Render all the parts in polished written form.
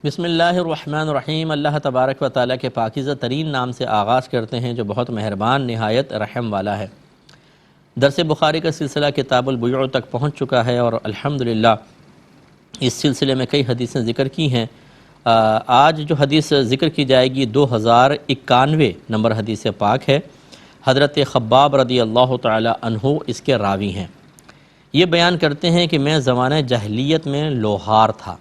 بسم اللہ الرحمن الرحیم۔ اللہ تبارک و تعالیٰ کے پاکیزہ ترین نام سے آغاز کرتے ہیں جو بہت مہربان نہایت رحم والا ہے۔ درس بخاری کا سلسلہ کتاب البیوع تک پہنچ چکا ہے اور الحمدللہ اس سلسلے میں کئی حدیثیں ذکر کی ہیں۔ آج جو حدیث ذکر کی جائے گی 2091 نمبر حدیث پاک ہے۔ حضرت خباب رضی اللہ تعالی عنہ اس کے راوی ہیں۔ یہ بیان کرتے ہیں کہ میں زمانہ جاہلیت میں لوہار تھا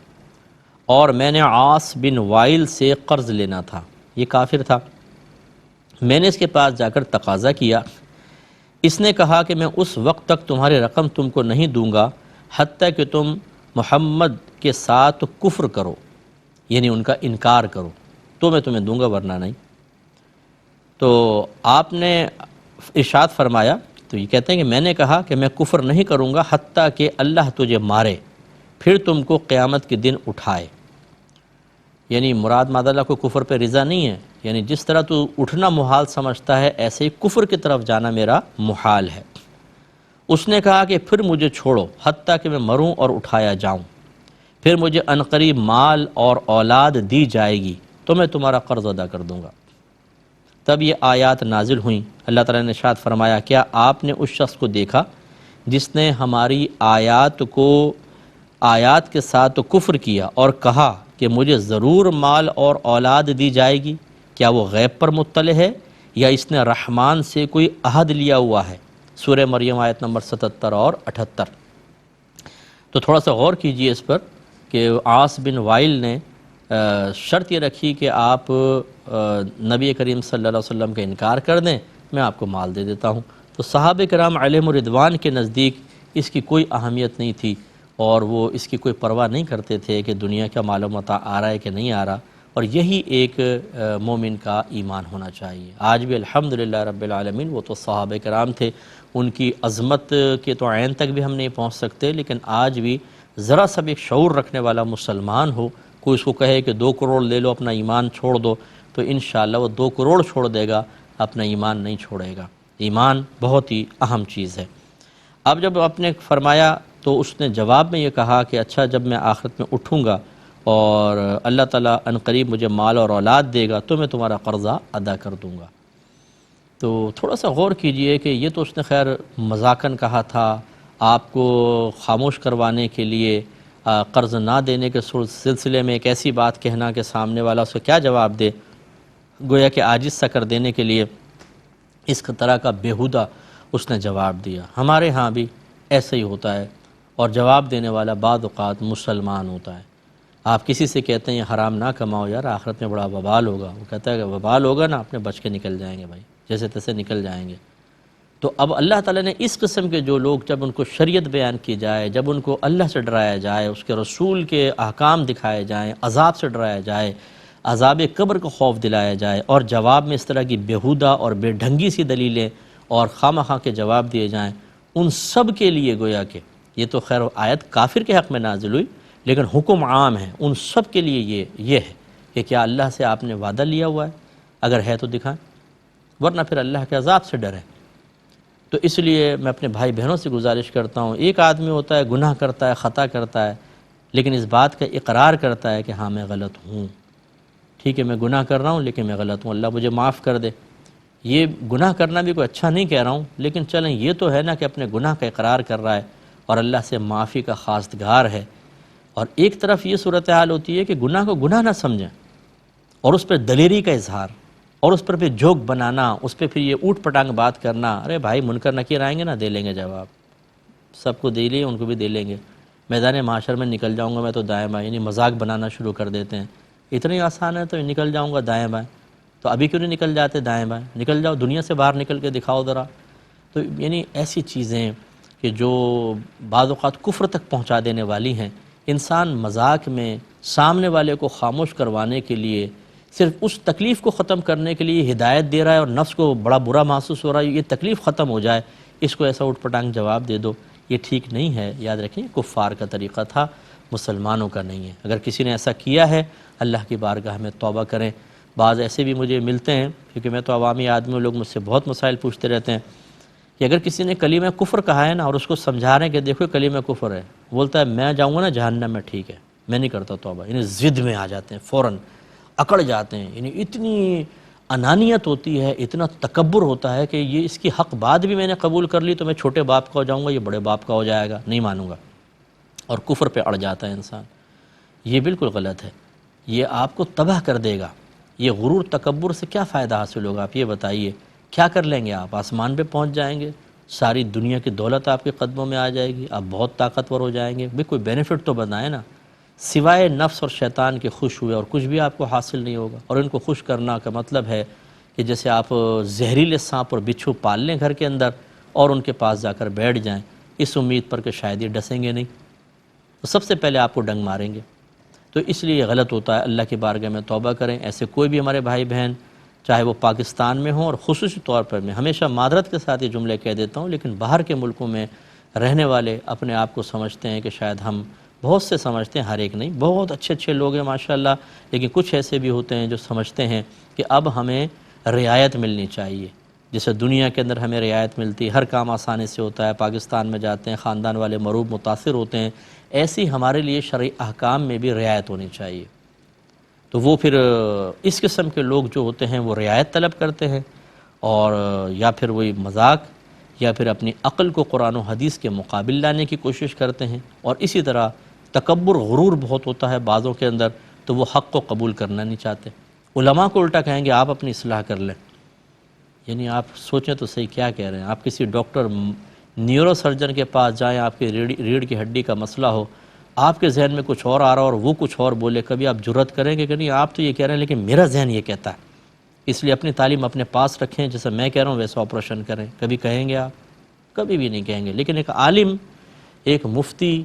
اور میں نے عاص بن وائل سے قرض لینا تھا۔ یہ کافر تھا۔ میں نے اس کے پاس جا کر تقاضا کیا۔ اس نے کہا کہ میں اس وقت تک تمہاری رقم تم کو نہیں دوں گا حتیٰ کہ تم محمد کے ساتھ کفر کرو، یعنی ان کا انکار کرو، تو میں تمہیں دوں گا ورنہ نہیں۔ تو آپ نے ارشاد فرمایا، تو یہ کہتے ہیں کہ میں نے کہا کہ میں کفر نہیں کروں گا حتیٰ کہ اللہ تجھے مارے، پھر تم کو قیامت کے دن اٹھائے۔ یعنی مراد ماد اللہ کو کفر پہ رضا نہیں ہے، یعنی جس طرح تو اٹھنا محال سمجھتا ہے ایسے ہی کفر کی طرف جانا میرا محال ہے۔ اس نے کہا کہ پھر مجھے چھوڑو حتیٰ کہ میں مروں اور اٹھایا جاؤں، پھر مجھے عنقریب مال اور اولاد دی جائے گی تو میں تمہارا قرض ادا کر دوں گا۔ تب یہ آیات نازل ہوئیں۔ اللہ تعالیٰ نے ارشاد فرمایا، کیا آپ نے اس شخص کو دیکھا جس نے ہماری آیات کے ساتھ کفر کیا اور کہا کہ مجھے ضرور مال اور اولاد دی جائے گی؟ کیا وہ غیب پر مطلع ہے یا اس نے رحمان سے کوئی عہد لیا ہوا ہے؟ سورہ مریم آیت نمبر 77 اور 78۔ تو تھوڑا سا غور کیجئے اس پر کہ عاص بن وائل نے شرط یہ رکھی کہ آپ نبی کریم صلی اللہ علیہ وسلم کا انکار کر دیں، میں آپ کو مال دے دیتا ہوں۔ تو صحابہ کرام علیہم الرضوان کے نزدیک اس کی کوئی اہمیت نہیں تھی اور وہ اس کی کوئی پرواہ نہیں کرتے تھے کہ دنیا کا مال و متاع آ رہا ہے کہ نہیں آ رہا، اور یہی ایک مومن کا ایمان ہونا چاہیے۔ آج بھی الحمدللہ رب العالمین وہ تو صحابہ کرام تھے، ان کی عظمت کے تو عین تک بھی ہم نہیں پہنچ سکتے، لیکن آج بھی ذرا سا بھی شعور رکھنے والا مسلمان ہو، کوئی اس کو کہے کہ 2 کروڑ لے لو اپنا ایمان چھوڑ دو، تو انشاءاللہ وہ 2 کروڑ چھوڑ دے گا، اپنا ایمان نہیں چھوڑے گا۔ ایمان بہت ہی اہم چیز ہے۔ اب جب آپ نے فرمایا تو اس نے جواب میں یہ کہا کہ اچھا، جب میں آخرت میں اٹھوں گا اور اللہ تعالیٰ عنقریب مجھے مال اور اولاد دے گا تو میں تمہارا قرضہ ادا کر دوں گا۔ تو تھوڑا سا غور کیجئے کہ یہ تو اس نے خیر مذاقاً کہا تھا، آپ کو خاموش کروانے کے لیے، قرض نہ دینے کے سلسلے میں ایک ایسی بات کہنا کہ سامنے والا اس کو کیا جواب دے، گویا کہ عاجز سا کر دینے کے لیے اس طرح کا بیہودہ اس نے جواب دیا۔ ہمارے ہاں بھی ایسا ہی ہوتا ہے، اور جواب دینے والا بعض اوقات مسلمان ہوتا ہے۔ آپ کسی سے کہتے ہیں یہ حرام نہ کماؤ یار، آخرت میں بڑا وبال ہوگا، وہ کہتا ہے کہ وبال ہوگا نا، اپنے بچ کے نکل جائیں گے بھائی، جیسے تیسے نکل جائیں گے۔ تو اب اللہ تعالیٰ نے اس قسم کے جو لوگ، جب ان کو شریعت بیان کی جائے، جب ان کو اللہ سے ڈرایا جائے، اس کے رسول کے احکام دکھائے جائیں، عذاب سے ڈرایا جائے، عذاب قبر کو خوف دلایا جائے، اور جواب میں اس طرح کی بیہودہ اور بے ڈھنگی سی دلیلیں اور خواہ کے جواب دیے جائیں، ان سب کے لیے گویا کہ یہ تو خیر آیت کافر کے حق میں نازل ہوئی، لیکن حکم عام ہے ان سب کے لیے یہ ہے کہ کیا اللہ سے آپ نے وعدہ لیا ہوا ہے؟ اگر ہے تو دکھائیں، ورنہ پھر اللہ کے عذاب سے ڈریں۔ تو اس لیے میں اپنے بھائی بہنوں سے گزارش کرتا ہوں، ایک آدمی ہوتا ہے گناہ کرتا ہے، خطا کرتا ہے، لیکن اس بات کا اقرار کرتا ہے کہ ہاں میں غلط ہوں، ٹھیک ہے میں گناہ کر رہا ہوں لیکن میں غلط ہوں، اللہ مجھے معاف کر دے۔ یہ گناہ کرنا بھی کوئی اچھا نہیں کہہ رہا ہوں، لیکن چلیں یہ تو ہے نا کہ اپنے گناہ کا اقرار کر رہا ہے اور اللہ سے معافی کا خواستگار ہے۔ اور ایک طرف یہ صورتحال ہوتی ہے کہ گناہ کو گناہ نہ سمجھیں اور اس پر دلیری کا اظہار اور اس پر پھر جوک بنانا، اس پہ پھر یہ اوٹ پٹانگ بات کرنا، ارے بھائی منکر نکیر آئیں گے نا، دے لیں گے جواب، سب کو دے لیں ان کو بھی دے لیں گے، میدان محشر میں نکل جاؤں گا میں تو دائیں بائیں، یعنی مذاق بنانا شروع کر دیتے ہیں، اتنی آسان ہے تو نکل جاؤں گا دائیں بائیں، تو ابھی کیوں نہیں نکل جاتے دائیں بائیں؟ نکل جاؤ، دنیا سے باہر نکل کے دکھاؤ ذرا۔ تو یعنی ایسی چیزیں کہ جو بعض اوقات کفر تک پہنچا دینے والی ہیں، انسان مذاق میں سامنے والے کو خاموش کروانے کے لیے، صرف اس تکلیف کو ختم کرنے کے لیے ہدایت دے رہا ہے اور نفس کو بڑا برا محسوس ہو رہا ہے، یہ تکلیف ختم ہو جائے، اس کو ایسا اٹھ پٹانگ جواب دے دو، یہ ٹھیک نہیں ہے۔ یاد رکھیں کفار کا طریقہ تھا، مسلمانوں کا نہیں ہے۔ اگر کسی نے ایسا کیا ہے اللہ کی بارگاہ میں توبہ کریں۔ بعض ایسے بھی مجھے ملتے ہیں، کیونکہ میں تو عوامی آدمی ہوں، لوگ مجھ سے بہت مسائل پوچھتے رہتے ہیں کہ اگر کسی نے کلمہ کفر کہا ہے نا اور اس کو سمجھا رہے ہیں کہ دیکھو کلمہ کفر ہے، بولتا ہے میں جاؤں گا نا جہنم میں، ٹھیک ہے میں نہیں کرتا توبہ، یعنی ضد میں آ جاتے ہیں، فوراً اکڑ جاتے ہیں، یعنی اتنی انانیت ہوتی ہے، اتنا تکبر ہوتا ہے کہ یہ اس کی حق بات بھی میں نے قبول کر لی تو میں چھوٹے باپ کا ہو جاؤں گا، یہ بڑے باپ کا ہو جائے گا، نہیں مانوں گا، اور کفر پہ اڑ جاتا ہے انسان۔ یہ بالکل غلط ہے، یہ آپ کو تباہ کر دے گا۔ یہ غرور تکبر سے کیا فائدہ حاصل ہوگا؟ آپ یہ بتائیے، کیا کر لیں گے آپ؟ آسمان پہ پہنچ جائیں گے، ساری دنیا کی دولت آپ کے قدموں میں آ جائے گی، آپ بہت طاقتور ہو جائیں گے، بھی کوئی بینیفٹ تو بتائیں نا۔ سوائے نفس اور شیطان کے خوش ہوئے اور کچھ بھی آپ کو حاصل نہیں ہوگا۔ اور ان کو خوش کرنا کا مطلب ہے کہ جیسے آپ زہریلے سانپ اور بچھو پال لیں گھر کے اندر اور ان کے پاس جا کر بیٹھ جائیں، اس امید پر کہ شاید یہ ڈسیں گے نہیں، تو سب سے پہلے آپ کو ڈنگ ماریں گے۔ تو اس لیے یہ غلط ہوتا ہے، اللہ کی بارگاہ میں توبہ کریں۔ ایسے کوئی بھی ہمارے بھائی بہن چاہے وہ پاکستان میں ہوں، اور خصوصی طور پر میں ہمیشہ معذرت کے ساتھ یہ جملے کہہ دیتا ہوں، لیکن باہر کے ملکوں میں رہنے والے اپنے آپ کو سمجھتے ہیں کہ شاید ہم، بہت سے سمجھتے ہیں، ہر ایک نہیں، بہت اچھے اچھے لوگ ہیں ماشاءاللہ، لیکن کچھ ایسے بھی ہوتے ہیں جو سمجھتے ہیں کہ اب ہمیں رعایت ملنی چاہیے، جیسے دنیا کے اندر ہمیں رعایت ملتی ہے، ہر کام آسانی سے ہوتا ہے، پاکستان میں جاتے ہیں خاندان والے مروب متاثر ہوتے ہیں، ایسی ہمارے لیے شرعی احکام میں بھی رعایت ہونی چاہیے۔ تو وہ پھر اس قسم کے لوگ جو ہوتے ہیں وہ رعایت طلب کرتے ہیں، اور یا پھر وہی مذاق یا پھر اپنی عقل کو قرآن و حدیث کے مقابل لانے کی کوشش کرتے ہیں، اور اسی طرح تکبر غرور بہت ہوتا ہے بعضوں کے اندر، تو وہ حق کو قبول کرنا نہیں چاہتے، علماء کو الٹا کہیں گے آپ اپنی اصلاح کر لیں۔ یعنی آپ سوچیں تو صحیح کیا کہہ رہے ہیں؟ آپ کسی ڈاکٹر نیورو سرجن کے پاس جائیں، آپ کی ریڑھ کی ہڈی کا مسئلہ ہو، آپ کے ذہن میں کچھ اور آ رہا اور وہ کچھ اور بولے، کبھی آپ جرت کریں گے کہ نہیں آپ تو یہ کہہ رہے ہیں لیکن میرا ذہن یہ کہتا ہے؟ اس لیے اپنی تعلیم اپنے پاس رکھیں، جیسے میں کہہ رہا ہوں ویسا آپریشن کریں۔ کبھی کہیں گے آپ؟ کبھی بھی نہیں کہیں گے۔ لیکن ایک عالم، ایک مفتی،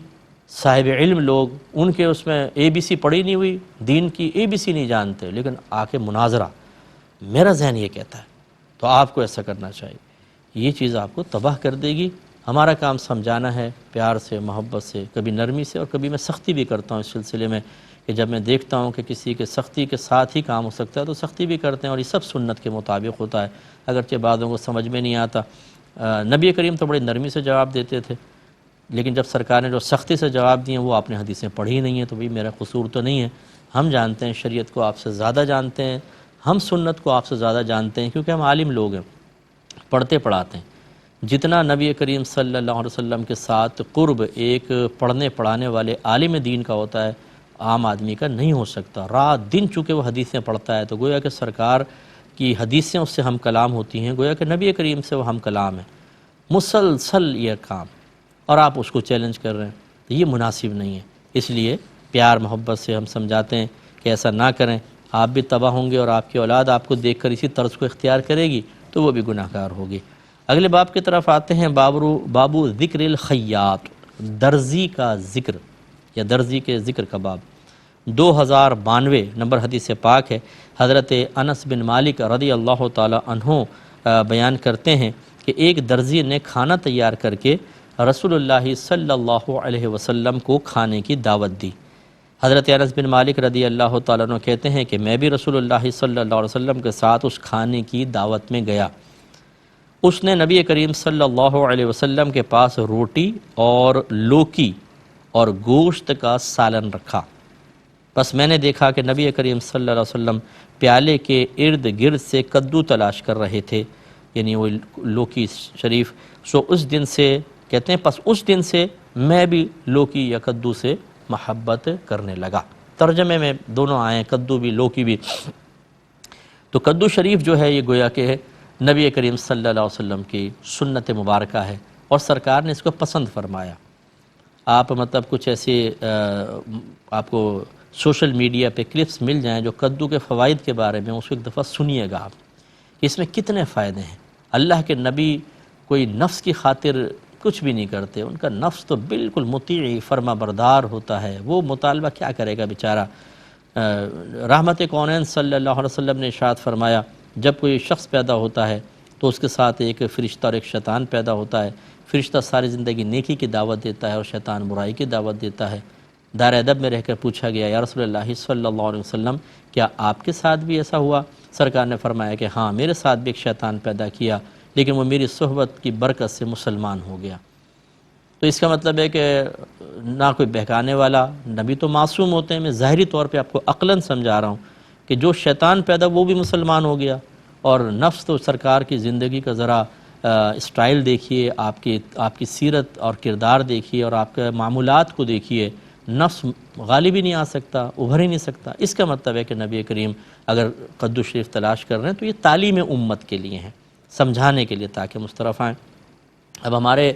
صاحب علم لوگ، ان کے اس میں اے بی سی پڑھی نہیں ہوئی، دین کی اے بی سی نہیں جانتے، لیکن آ کے مناظرہ، میرا ذہن یہ کہتا ہے، تو آپ کو ایسا کرنا چاہیے۔ یہ چیز آپ کو تباہ کر دے گی۔ ہمارا کام سمجھانا ہے، پیار سے، محبت سے، کبھی نرمی سے، اور کبھی میں سختی بھی کرتا ہوں اس سلسلے میں، کہ جب میں دیکھتا ہوں کہ کسی کے سختی کے ساتھ ہی کام ہو سکتا ہے تو سختی بھی کرتے ہیں، اور یہ سب سنت کے مطابق ہوتا ہے، اگرچہ بعضوں کو سمجھ میں نہیں آتا۔ نبی کریم تو بڑی نرمی سے جواب دیتے تھے، لیکن جب سرکار نے جو سختی سے جواب دیے وہ آپ نے حدیثیں پڑھی نہیں ہیں، تو بھئی میرا قصور تو نہیں ہے۔ ہم جانتے ہیں شریعت کو آپ سے زیادہ جانتے ہیں، ہم سنت کو آپ سے زیادہ جانتے ہیں، کیونکہ ہم عالم لوگ ہیں، پڑھتے پڑھاتے ہیں۔ جتنا نبی کریم صلی اللہ علیہ وسلم کے ساتھ قرب ایک پڑھنے پڑھانے والے عالم دین کا ہوتا ہے، عام آدمی کا نہیں ہو سکتا۔ رات دن چونکہ وہ حدیثیں پڑھتا ہے، تو گویا کہ سرکار کی حدیثیں اس سے ہم کلام ہوتی ہیں، گویا کہ نبی کریم سے وہ ہم کلام ہیں، مسلسل یہ کام، اور آپ اس کو چیلنج کر رہے ہیں، تو یہ مناسب نہیں ہے۔ اس لیے پیار محبت سے ہم سمجھاتے ہیں کہ ایسا نہ کریں، آپ بھی تباہ ہوں گے، اور آپ کی اولاد آپ کو دیکھ کر اسی طرز کو اختیار کرے گی تو وہ بھی گناہ گار ہوگی۔ اگلے باب کی طرف آتے ہیں، بابو ذکر الخیاط، درزی کا ذکر یا درزی کے ذکر کا باب۔ 2092 نمبر حدیث پاک ہے۔ حضرت انس بن مالک رضی اللہ تعالی عنہ بیان کرتے ہیں کہ ایک درزی نے کھانا تیار کر کے رسول اللہ صلی اللہ علیہ وسلم کو کھانے کی دعوت دی۔ حضرت انس بن مالک رضی اللہ تعالیٰ عنہ کہتے ہیں کہ میں بھی رسول اللہ صلی اللہ علیہ وسلم کے ساتھ اس کھانے کی دعوت میں گیا۔ اس نے نبی کریم صلی اللہ علیہ وسلم کے پاس روٹی اور لوکی اور گوشت کا سالن رکھا۔ بس میں نے دیکھا کہ نبی کریم صلی اللہ علیہ وسلم پیالے کے ارد گرد سے کدو تلاش کر رہے تھے، یعنی وہ لوکی شریف۔ اس دن سے کہتے ہیں پس اس دن سے میں بھی لوکی یا کدو سے محبت کرنے لگا۔ ترجمے میں دونوں آئے، کدو بھی لوکی بھی۔ تو کدو شریف جو ہے یہ گویا کہ نبی کریم صلی اللہ علیہ وسلم کی سنت مبارکہ ہے، اور سرکار نے اس کو پسند فرمایا۔ آپ مطلب کچھ ایسے آپ کو سوشل میڈیا پہ کلپس مل جائیں جو کدو کے فوائد کے بارے میں، اس کو ایک دفعہ سنیے گا آپ کہ اس میں کتنے فائدے ہیں۔ اللہ کے نبی کوئی نفس کی خاطر کچھ بھی نہیں کرتے، ان کا نفس تو بالکل مطیع فرما بردار ہوتا ہے، وہ مطالبہ کیا کرے گا بیچارہ۔ رحمت کونین صلی اللہ علیہ وسلم نے ارشاد فرمایا، جب کوئی شخص پیدا ہوتا ہے تو اس کے ساتھ ایک فرشتہ اور ایک شیطان پیدا ہوتا ہے۔ فرشتہ ساری زندگی نیکی کی دعوت دیتا ہے اور شیطان برائی کی دعوت دیتا ہے۔ دار ادب میں رہ کر پوچھا گیا، یا رسول اللہ صلی اللہ علیہ وسلم کیا آپ کے ساتھ بھی ایسا ہوا؟ سرکار نے فرمایا کہ ہاں، میرے ساتھ بھی ایک شیطان پیدا کیا، لیکن وہ میری صحبت کی برکت سے مسلمان ہو گیا۔ تو اس کا مطلب ہے کہ نہ کوئی بہکانے والا، نبی تو معصوم ہوتے ہیں، میں ظاہری طور پہ آپ کو عقلاً سمجھا رہا ہوں کہ جو شیطان پیدا وہ بھی مسلمان ہو گیا، اور نفس تو سرکار کی زندگی کا ذرا اسٹائل دیکھیے، آپ کی سیرت اور کردار دیکھیے اور آپ کے معمولات کو دیکھیے، نفس غالب ہی نہیں آ سکتا، ابھر ہی نہیں سکتا۔ اس کا مطلب ہے کہ نبی کریم اگر قد شریف تلاش کر رہے ہیں تو یہ تعلیم امت کے لیے ہیں، سمجھانے کے لیے تاکہ مسترف آئیں۔ اب ہمارے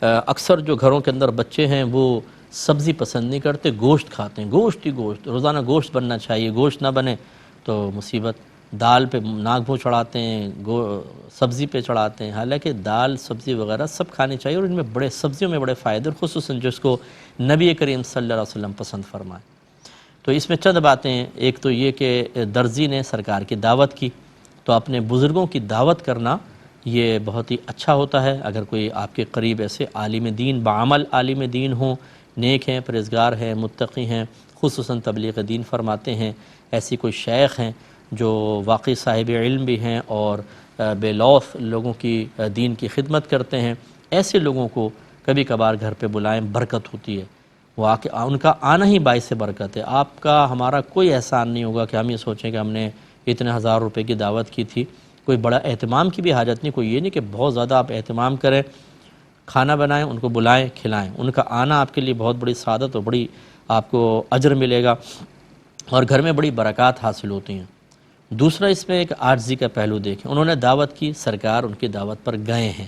اکثر جو گھروں کے اندر بچے ہیں وہ سبزی پسند نہیں کرتے، گوشت کھاتے ہیں، گوشت ہی گوشت، روزانہ گوشت بننا چاہیے، گوشت نہ بنے تو مصیبت، دال پہ ناک منہ چڑھاتے ہیں، سبزی پہ چڑھاتے ہیں، حالانکہ دال سبزی وغیرہ سب کھانی چاہیے، اور ان میں سبزیوں میں بڑے فائدے، اور خصوصاً جس کو نبی کریم صلی اللہ علیہ وسلم پسند فرمائے۔ تو اس میں چند باتیں ہیں، ایک تو یہ کہ درزی نے سرکار کی دعوت کی، تو اپنے بزرگوں کی دعوت کرنا یہ بہت ہی اچھا ہوتا ہے۔ اگر کوئی آپ کے قریب ایسے عالم دین، بعمل عالم دین ہوں، نیک ہیں، پرہیزگار ہیں، متقی ہیں، خصوصاً تبلیغ دین فرماتے ہیں، ایسی کوئی شیخ ہیں جو واقعی صاحب علم بھی ہیں اور بے لوث لوگوں کی دین کی خدمت کرتے ہیں، ایسے لوگوں کو کبھی کبھار گھر پہ بلائیں، برکت ہوتی ہے، ان کا آنا ہی باعث برکت ہے۔ آپ کا ہمارا کوئی احسان نہیں ہوگا کہ ہم یہ سوچیں کہ ہم نے اتنے ہزار روپے کی دعوت کی تھی، کوئی بڑا اہتمام کی بھی حاجت نہیں، کوئی یہ نہیں کہ بہت زیادہ آپ اہتمام کریں، کھانا بنائیں، ان کو بلائیں، کھلائیں، ان کا آنا آپ کے لیے بہت بڑی سعادت اور بڑی آپ کو اجر ملے گا، اور گھر میں بڑی برکات حاصل ہوتی ہیں۔ دوسرا اس میں ایک عاجزی کا پہلو دیکھیں، انہوں نے دعوت کی، سرکار ان کی دعوت پر گئے ہیں،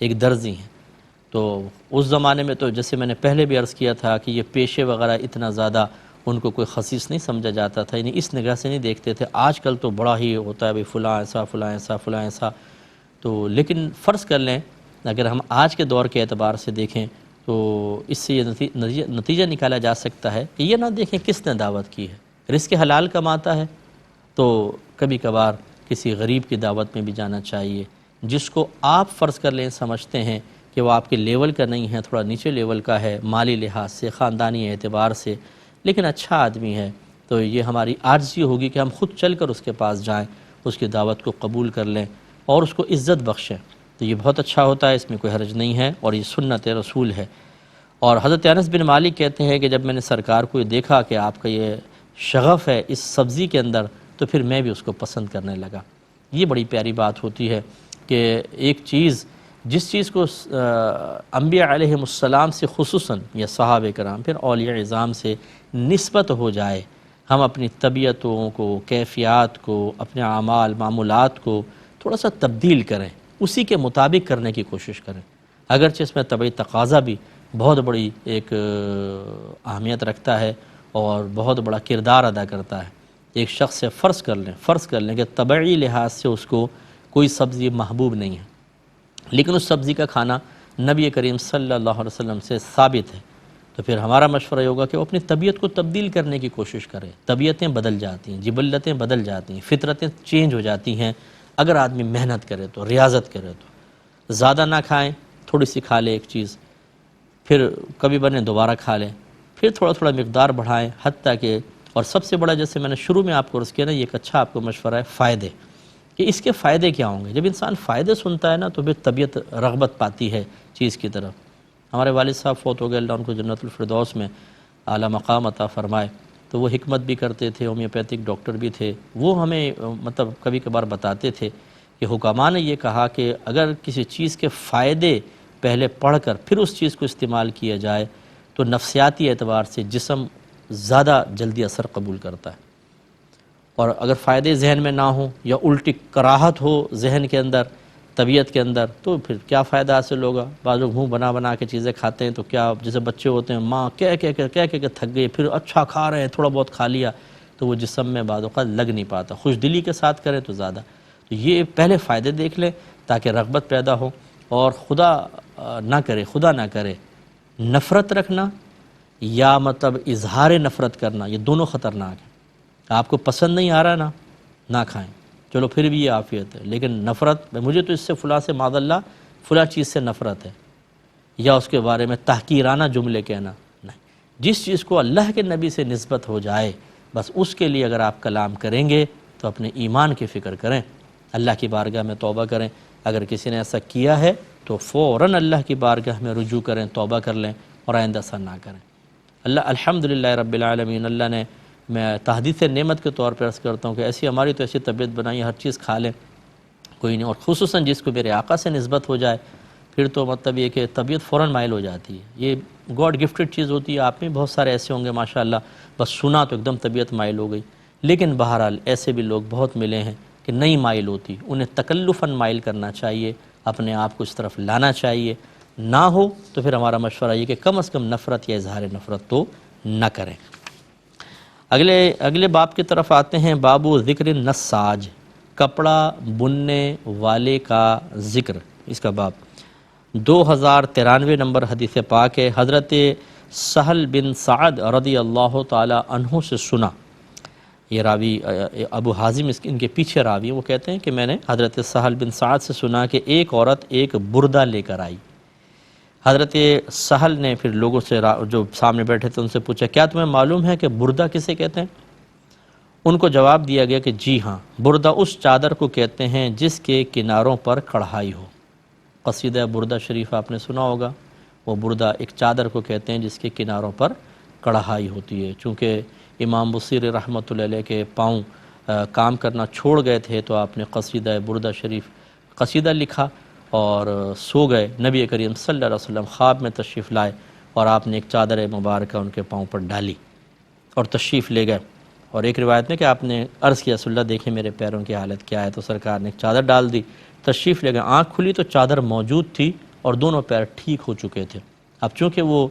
ایک درزی ہیں، تو اس زمانے میں تو جیسے میں نے پہلے بھی عرض کیا تھا کہ یہ پیشے وغیرہ اتنا زیادہ ان کو کوئی خصیص نہیں سمجھا جاتا تھا، یعنی اس نگاہ سے نہیں دیکھتے تھے۔ آج کل تو بڑا ہی ہوتا ہے بھئی فلاں ایسا، فلاں ایسا، فلاں ایسا، تو لیکن فرض کر لیں اگر ہم آج کے دور کے اعتبار سے دیکھیں تو اس سے یہ نتیجہ نکالا جا سکتا ہے کہ یہ نہ دیکھیں کس نے دعوت کی ہے، رزق حلال کماتا ہے تو کبھی کبھار کسی غریب کی دعوت میں بھی جانا چاہیے، جس کو آپ فرض کر لیں سمجھتے ہیں کہ وہ آپ کے لیول کا نہیں ہے، تھوڑا نیچے لیول کا ہے، مالی لحاظ سے، خاندانی اعتبار سے، لیکن اچھا آدمی ہے، تو یہ ہماری عاجزی ہوگی کہ ہم خود چل کر اس کے پاس جائیں، اس کی دعوت کو قبول کر لیں اور اس کو عزت بخشیں، تو یہ بہت اچھا ہوتا ہے، اس میں کوئی حرج نہیں ہے، اور یہ سنت رسول ہے۔ اور حضرت انس بن مالک کہتے ہیں کہ جب میں نے سرکار کو یہ دیکھا کہ آپ کا یہ شغف ہے اس سبزی کے اندر، تو پھر میں بھی اس کو پسند کرنے لگا۔ یہ بڑی پیاری بات ہوتی ہے کہ ایک چیز، جس چیز کو انبیاء علیہم السلام سے خصوصاً یا صحابہ کرام پھر اولیاء عظام سے نسبت ہو جائے، ہم اپنی طبیعتوں کو، کیفیات کو، اپنے اعمال معمولات کو تھوڑا سا تبدیل کریں، اسی کے مطابق کرنے کی کوشش کریں، اگرچہ اس میں طبعی تقاضا بھی بہت بڑی ایک اہمیت رکھتا ہے اور بہت بڑا کردار ادا کرتا ہے۔ ایک شخص سے فرض کر لیں کہ طبعی لحاظ سے اس کو کوئی سبزی محبوب نہیں ہے، لیکن اس سبزی کا کھانا نبی کریم صلی اللہ علیہ وسلم سے ثابت ہے، تو پھر ہمارا مشورہ یہ ہوگا کہ وہ اپنی طبیعت کو تبدیل کرنے کی کوشش کرے۔ طبیعتیں بدل جاتی ہیں، جبلتیں بدل جاتی ہیں، فطرتیں چینج ہو جاتی ہیں، اگر آدمی محنت کرے تو، ریاضت کرے تو، زیادہ نہ کھائیں، تھوڑی سی کھا لے ایک چیز، پھر کبھی بنے دوبارہ کھا لیں، پھر تھوڑا تھوڑا مقدار بڑھائیں، حتیٰ کہ، اور سب سے بڑا جیسے میں نے شروع میں آپ کو عرض کیا نا، یہ ایک اچھا آپ کو مشورہ ہے، فائدے، کہ اس کے فائدے کیا ہوں گے۔ جب انسان فائدے سنتا ہے نا تو پھر طبیعت رغبت پاتی ہے چیز کی طرف۔ ہمارے والد صاحب فوت ہو گئے، اللہ ان کو جنت الفردوس میں اعلیٰ مقام عطا فرمائے، تو وہ حکمت بھی کرتے تھے، ہومیوپیتھک ڈاکٹر بھی تھے، وہ ہمیں مطلب کبھی کبھار بتاتے تھے کہ حکماء نے یہ کہا کہ اگر کسی چیز کے فائدے پہلے پڑھ کر پھر اس چیز کو استعمال کیا جائے تو نفسیاتی اعتبار سے جسم زیادہ جلدی اثر قبول کرتا ہے، اور اگر فائدے ذہن میں نہ ہوں یا الٹی کراہت ہو ذہن کے اندر، طبیعت کے اندر، تو پھر کیا فائدہ حاصل ہوگا۔ بعض لوگ منہ بنا بنا کے چیزیں کھاتے ہیں تو کیا، جیسے بچے ہوتے ہیں، ماں کہہ کے تھک گئے، پھر اچھا کھا رہے ہیں، تھوڑا بہت کھا لیا تو وہ جسم میں بعض اوقات لگ نہیں پاتا، خوش دلی کے ساتھ کریں تو زیادہ۔ تو یہ پہلے فائدے دیکھ لیں تاکہ رغبت پیدا ہو، اور خدا نہ کرے نفرت رکھنا یا مطلب اظہار نفرت کرنا، یہ دونوں خطرناک ہیں۔ آپ کو پسند نہیں آ رہا نہ کھائیں، چلو پھر بھی یہ عافیت ہے، لیکن نفرت، مجھے تو اس سے فلاں سے معاذ اللہ فلاں چیز سے نفرت ہے، یا اس کے بارے میں تحقیرانہ جملے کہنا، نہیں، جس چیز کو اللہ کے نبی سے نسبت ہو جائے بس اس کے لیے اگر آپ کلام کریں گے تو اپنے ایمان کی فکر کریں، اللہ کی بارگاہ میں توبہ کریں، اگر کسی نے ایسا کیا ہے تو فوراً اللہ کی بارگاہ میں رجوع کریں، توبہ کر لیں اور آئندہ ایسا نہ کریں۔ اللہ الحمدللہ رب العالمین، اللہ نے، میں تحدیث نعمت کے طور پر عرض کرتا ہوں کہ ایسی ہماری تو ایسی طبیعت بنائی، ہر چیز کھا لیں کوئی نہیں، اور خصوصاً جس کو میرے آقا سے نسبت ہو جائے پھر تو مطلب یہ کہ طبیعت فوراً مائل ہو جاتی ہے۔ یہ گاڈ گفٹڈ چیز ہوتی ہے، آپ میں بہت سارے ایسے ہوں گے ماشاءاللہ، بس سنا تو ایک دم طبیعت مائل ہو گئی، لیکن بہرحال ایسے بھی لوگ بہت ملے ہیں کہ نہیں مائل ہوتی، انہیں تکلفاً مائل کرنا چاہیے، اپنے آپ کو اس طرف لانا چاہیے، نہ ہو تو پھر ہمارا مشورہ یہ کہ کم از کم نفرت یا اظہار نفرت تو نہ کریں۔ اگلے باب کی طرف آتے ہیں، باب ذکر النساج، کپڑا بننے والے کا ذکر، اس کا باب 2093 نمبر حدیث پاک ہے۔ حضرت سہل بن سعد رضی اللہ تعالی عنہ سے سنا، یہ راوی ابو حازم ان کے پیچھے راوی ہیں، وہ کہتے ہیں کہ میں نے حضرت سہل بن سعد سے سنا کہ ایک عورت ایک بردہ لے کر آئی۔ حضرت سہل نے پھر لوگوں سے جو سامنے بیٹھے تھے ان سے پوچھا، کیا تمہیں معلوم ہے کہ بردہ کسے کہتے ہیں؟ ان کو جواب دیا گیا کہ جی ہاں، بردہ اس چادر کو کہتے ہیں جس کے کناروں پر کڑھائی ہو۔ قصیدہ بردہ شریف آپ نے سنا ہوگا، وہ بردہ ایک چادر کو کہتے ہیں جس کے کناروں پر کڑھائی ہوتی ہے۔ چونکہ امام بصیر رحمۃ اللہ علیہ کے پاؤں کام کرنا چھوڑ گئے تھے تو آپ نے قصیدہ بردہ شریف قصیدہ لکھا اور سو گئے، نبی کریم صلی اللہ علیہ وسلم خواب میں تشریف لائے اور آپ نے ایک چادر مبارکہ ان کے پاؤں پر ڈالی اور تشریف لے گئے۔ اور ایک روایت میں کہ آپ نے عرض کیا رسول اللہ دیکھیں میرے پیروں کی حالت کیا ہے، تو سرکار نے ایک چادر ڈال دی، تشریف لے گئے، آنکھ کھلی تو چادر موجود تھی اور دونوں پیر ٹھیک ہو چکے تھے۔ اب چونکہ وہ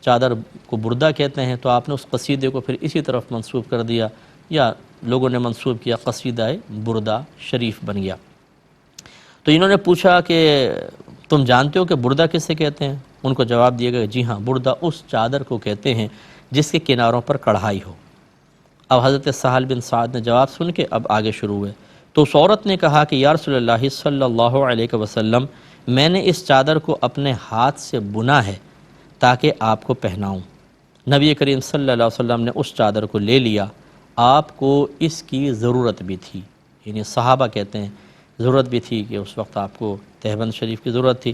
چادر کو بردہ کہتے ہیں تو آپ نے اس قصیدے کو پھر اسی طرف منسوب کر دیا، یا لوگوں نے منسوب کیا، قصیدہ بردہ شریف بن گیا۔ تو انہوں نے پوچھا کہ تم جانتے ہو کہ بردہ کسے کہتے ہیں؟ ان کو جواب دیا گیا جی ہاں، بردہ اس چادر کو کہتے ہیں جس کے کناروں پر کڑھائی ہو۔ اب حضرت سہل بن سعد نے جواب سن کے اب آگے شروع ہوئے، تو اس عورت نے کہا کہ یا رسول اللہ صلی اللہ علیہ وسلم، میں نے اس چادر کو اپنے ہاتھ سے بنا ہے تاکہ آپ کو پہناؤں۔ نبی کریم صلی اللہ علیہ وسلم نے اس چادر کو لے لیا، آپ کو اس کی ضرورت بھی تھی، یعنی صحابہ کہتے ہیں ضرورت بھی تھی کہ اس وقت آپ کو تہبند شریف کی ضرورت تھی۔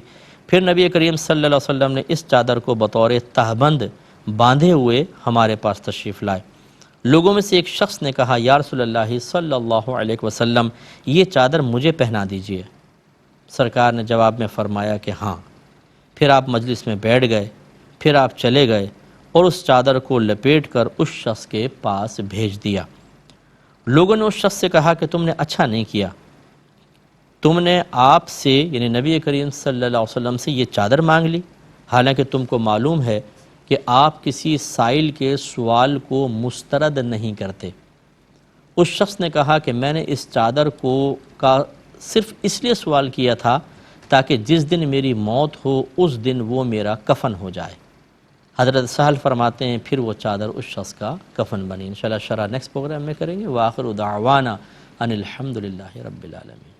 پھر نبی کریم صلی اللہ علیہ وسلم نے اس چادر کو بطور تہبند باندھے ہوئے ہمارے پاس تشریف لائے۔ لوگوں میں سے ایک شخص نے کہا یا رسول اللہ صلی اللہ علیہ وسلم، یہ چادر مجھے پہنا دیجئے۔ سرکار نے جواب میں فرمایا کہ ہاں۔ پھر آپ مجلس میں بیٹھ گئے، پھر آپ چلے گئے اور اس چادر کو لپیٹ کر اس شخص کے پاس بھیج دیا۔ لوگوں نے اس شخص سے کہا کہ تم نے اچھا نہیں کیا، تم نے آپ سے یعنی نبی کریم صلی اللہ علیہ وسلم سے یہ چادر مانگ لی، حالانکہ تم کو معلوم ہے کہ آپ کسی سائل کے سوال کو مسترد نہیں کرتے۔ اس شخص نے کہا کہ میں نے اس چادر کا صرف اس لیے سوال کیا تھا تاکہ جس دن میری موت ہو اس دن وہ میرا کفن ہو جائے۔ حضرت سہل فرماتے ہیں پھر وہ چادر اس شخص کا کفن بنی۔ انشاءاللہ شرح نیکسٹ پروگرام میں کریں گے۔ وآخر دعوانا ان الحمدللہ رب العالمین۔